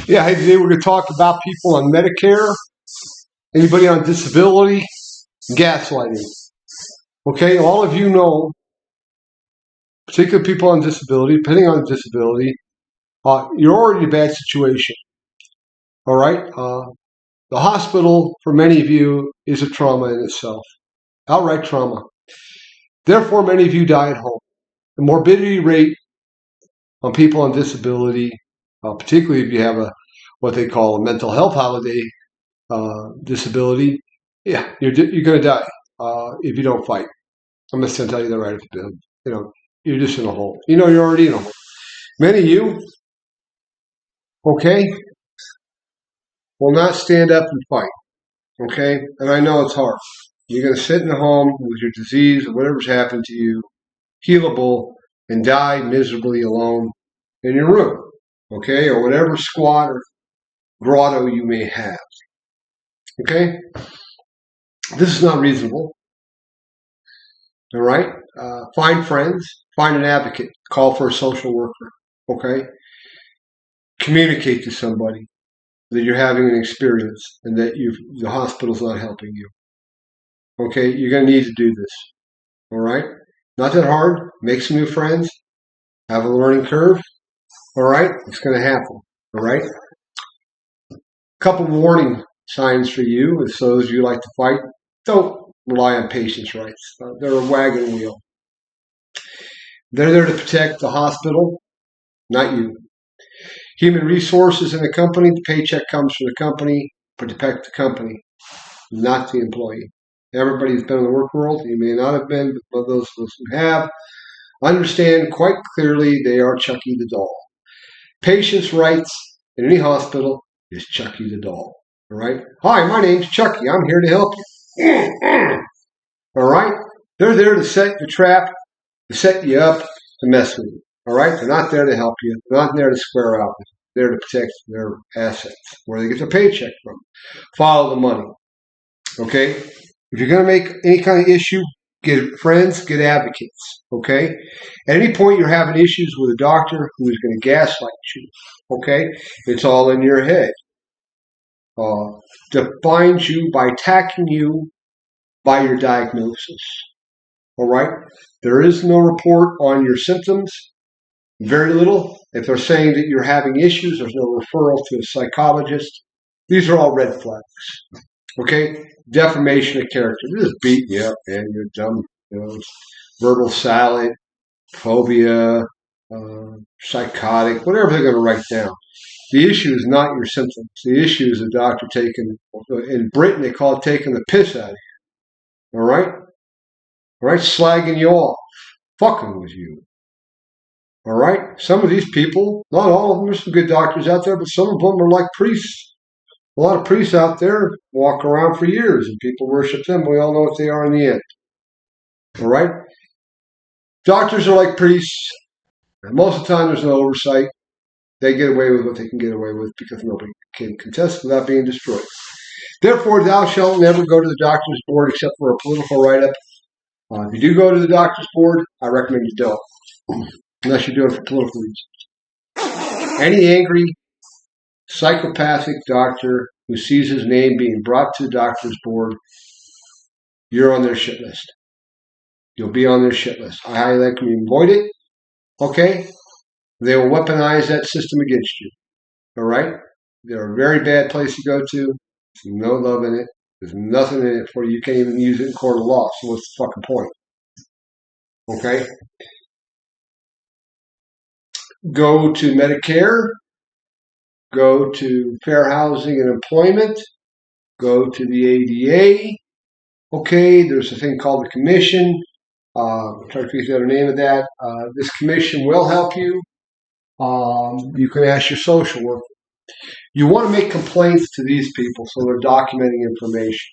Yeah, hey, today we're going to talk about people on Medicare, anybody on disability, gaslighting. Okay, all of you know, particularly people on disability, depending on the disability, you're already in a bad situation. All right? The hospital, for many of you, is a trauma in itself, outright trauma. Therefore, many of you die at home. The morbidity rate on people on disability, particularly if you have what they call a mental health holiday disability, yeah, you're going to die if you don't fight. I'm just going to tell you that right off the bat. You're just in a hole. You're already in a hole. Many of you, okay, will not stand up and fight, okay? And I know it's hard. You're going to sit in the home with your disease or whatever's happened to you, healable, and die miserably alone in your room, okay, or whatever squat or grotto you may have, okay? This is not reasonable, all right? Find friends, find an advocate, call for a social worker, okay? Communicate to somebody that you're having an experience and that the hospital's not helping you, okay? You're going to need to do this, all right? Not that hard. Make some new friends. Have a learning curve, all right? It's going to happen, all right? A couple warning signs for you, as those of you like to fight, don't rely on patients' rights. They're a wagon wheel. They're there to protect the hospital, not you. Human resources in a company, the paycheck comes from the company, to protect the company, not the employee. Everybody's been in the work world. You may not have been, but those of us who have understand quite clearly they are Chucky the doll. Patients' rights in any hospital is Chucky the doll. All right? Hi, my name's Chucky. I'm here to help you. All right? They're there to set the trap, to set you up, to mess with you. All right? They're not there to help you. They're not there to square out with you. They're there to protect their assets, where they get their paycheck from. Follow the money. Okay? If you're going to make any kind of issue, get friends, get advocates. Okay? At any point you're having issues with a doctor who is going to gaslight you. Okay? It's all in your head. Defines you by attacking you by your diagnosis. All right? There is no report on your symptoms. Very little. If they're saying that you're having issues, there's no referral to a psychologist. These are all red flags. Okay? Defamation of character. They're just beating you up, man. You're dumb. Verbal salad, phobia, psychotic, whatever they're going to write down. The issue is not your symptoms. The issue is the doctor taking, in Britain they call it taking the piss out of you. All right? All right? Slagging you off. Fucking with you. All right? Some of these people, not all of them, there's some good doctors out there, but some of them are like priests. A lot of priests out there walk around for years and people worship them. We all know what they are in the end. All right? Doctors are like priests. And most of the time there's no oversight. They get away with what they can get away with because nobody can contest without being destroyed. Therefore, thou shalt never go to the doctor's board except for a political write-up. If you do go to the doctor's board, I recommend you don't, unless you're doing it for political reasons. Any angry, psychopathic doctor who sees his name being brought to the doctor's board, you're on their shit list. You'll be on their shit list. I highly recommend you avoid it. Okay? They will weaponize that system against you. All right? They're a very bad place to go to. There's no love in it. There's nothing in it for you. You can't even use it in court of law. So what's the fucking point? Okay? Go to Medicare. Go to Fair Housing and Employment. Go to the ADA. Okay? There's a thing called the Commission. I'm trying to figure out the name of that. This commission will help you. You can ask your social worker. You want to make complaints to these people so they're documenting information.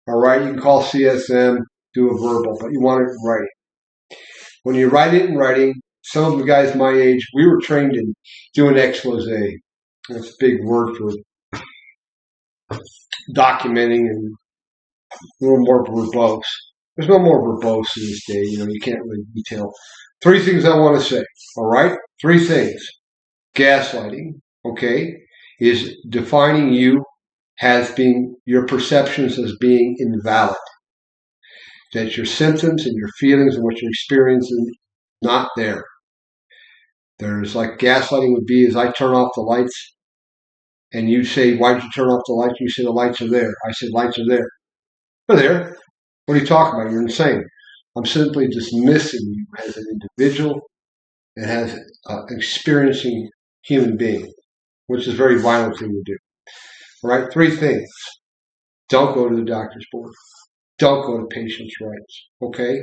All right? You can call CSM, do a verbal, but you want it in writing. When you write it in writing, some of the guys my age, we were trained in doing expose. That's a big word for documenting and a little more verbose. There's no more verbose in this day. You can't really detail. 3 things I want to say, all right? 3 things. Gaslighting, okay? is defining you as being, your perceptions as being invalid. That your symptoms and your feelings and what you're experiencing not there. There's like gaslighting would be is I turn off the lights and you say, why did you turn off the lights? You say the lights are there. I say lights are there. They're there. What are you talking about? You're insane. I'm simply dismissing you as an individual and as an experiencing human being, which is a very violent thing to do. All right, 3 things. Don't go to the doctor's board. Don't go to patients' rights, okay?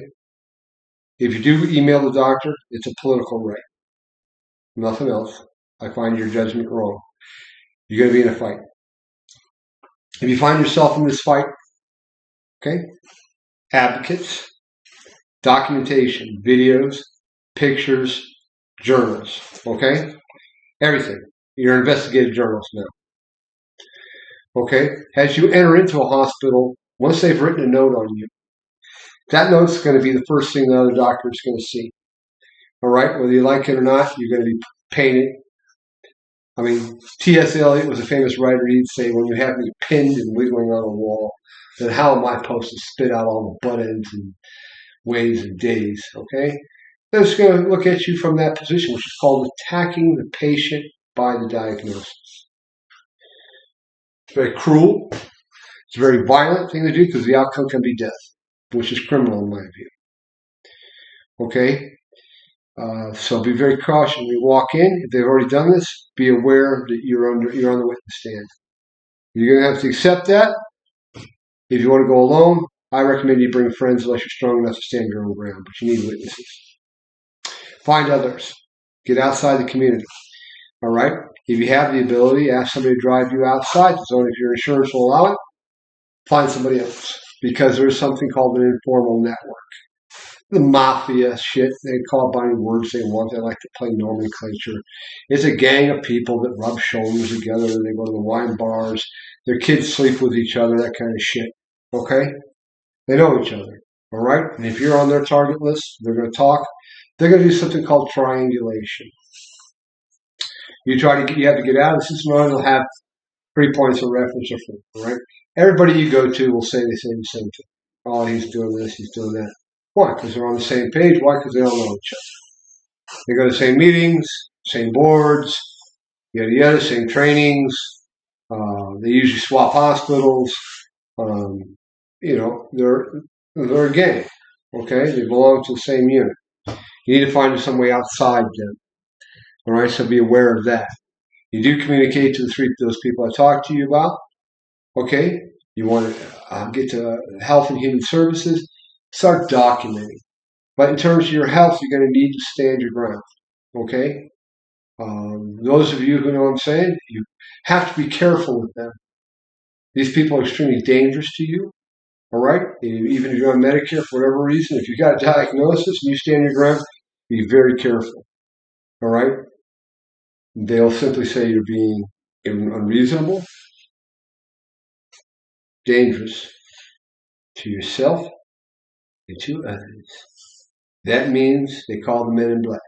If you do email the doctor, it's a political right. Nothing else. I find your judgment wrong. You're going to be in a fight. If you find yourself in this fight, okay, advocates, documentation, videos, pictures, journals, okay? Everything. You're an investigative journalist now. Okay? As you enter into a hospital, once they've written a note on you, that note's going to be the first thing the other doctor is going to see. All right? Whether you like it or not, you're going to be painted. I mean, T.S. Eliot was a famous writer. He'd say, when you have me pinned and wiggling on a wall, then how am I supposed to spit out all the butt ends and ways and days? Okay? They're just going to look at you from that position, which is called attacking the patient by the diagnosis. It's very cruel. It's a very violent thing to do because the outcome can be death, which is criminal in my view. Okay? So be very cautious when you walk in. If they've already done this, be aware that you're on the witness stand. You're going to have to accept that. If you want to go alone, I recommend you bring friends unless you're strong enough to stand your own ground, but you need witnesses. Find others. Get outside the community. All right? If you have the ability, ask somebody to drive you outside the zone if your insurance will allow it. Find somebody else, because there's something called an informal network. The mafia shit, they call it by any words they want. They like to play nomenclature. It's a gang of people that rub shoulders together. They go to the wine bars. Their kids sleep with each other, that kind of shit. Okay? They know each other. All right? And if you're on their target list, they're going to talk. They're going to do something called triangulation. You have to get out of the system, and they'll have 3 points of reference or 4. All right? Everybody you go to will say the same thing. Oh, he's doing this, he's doing that. Why? Because they're on the same page. Why? Because they all know each other. They go to the same meetings, same boards, yada yada, same trainings. They usually swap hospitals. They're a gang. Okay, they belong to the same unit. You need to find some way outside them. All right, so be aware of that. You do communicate to those people I talked to you about. Okay, you want to get to Health and Human Services. Start documenting. But in terms of your health, you're going to need to stand your ground. Okay? Those of you who know what I'm saying, you have to be careful with them. These people are extremely dangerous to you. All right? Even if you're on Medicare for whatever reason, if you've got a diagnosis and you stand your ground, be very careful. All right? They'll simply say you're being unreasonable, dangerous to yourself, and 2 others. That means they call the men in black.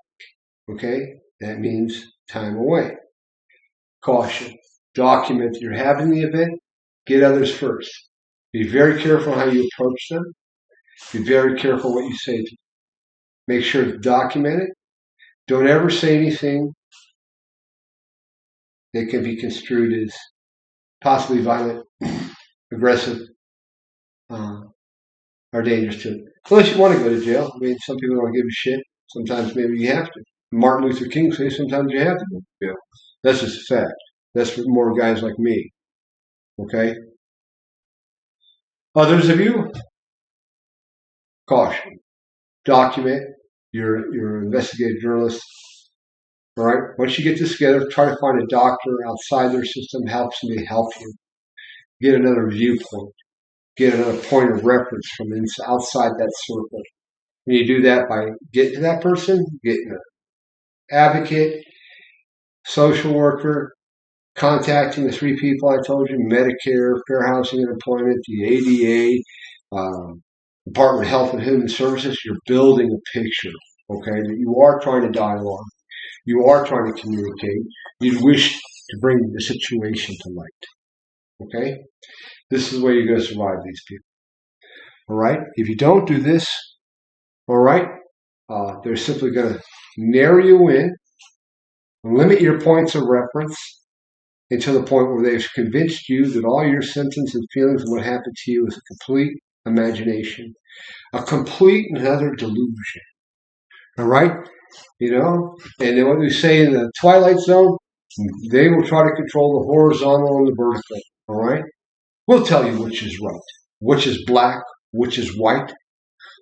Okay? That means time away. Caution. Document that you're having the event. Get others first. Be very careful how you approach them. Be very careful what you say to them. Make sure it's documented. Don't ever say anything that can be construed as possibly violent, aggressive, are dangerous to it. Unless you want to go to jail. I mean, some people don't give a shit. Sometimes maybe you have to. Martin Luther King says sometimes you have to go to jail. That's just a fact. That's for more guys like me. Okay? Others of you, caution. Document. You're an investigative journalist. All right? Once you get this together, try to find a doctor outside their system, help somebody help you. Get another viewpoint. Get another point of reference from outside that circle. When you do that by getting to that person, getting an advocate, social worker, contacting the 3 people I told you, Medicare, Fair Housing and Employment, the ADA, Department of Health and Human Services, you're building a picture, okay, that you are trying to dialogue. You are trying to communicate. You wish to bring the situation to light. Okay? This is the way you're going to survive these people. All right? If you don't do this, all right, they're simply going to narrow you in, limit your points of reference until the point where they've convinced you that all your symptoms and feelings and what happened to you is a complete imagination, a complete and utter delusion. All right? And then what we say in the Twilight Zone, they will try to control the horizontal and the vertical. All right? We'll tell you which is right, which is black, which is white,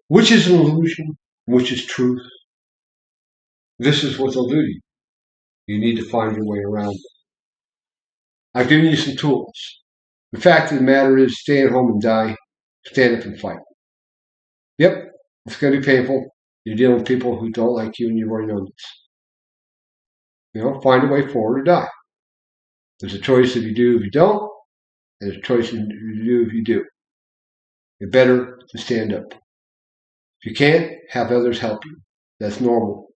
which is an illusion, which is truth. This is what they'll do to you. You need to find your way around it. I've given you some tools. The fact of the matter is, stay at home and die. Stand up and fight. Yep, it's going to be painful. You're dealing with people who don't like you, and you've already known this. Find a way forward or die. There's a choice if you do, if you don't. There's a choice if you do, if you do. It's better to stand up. If you can't, have others help you. That's normal.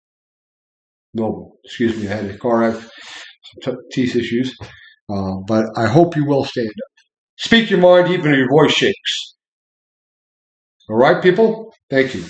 Excuse me, I had a car accident, some teeth issues. But I hope you will stand up. Speak your mind even if your voice shakes. All right, people? Thank you.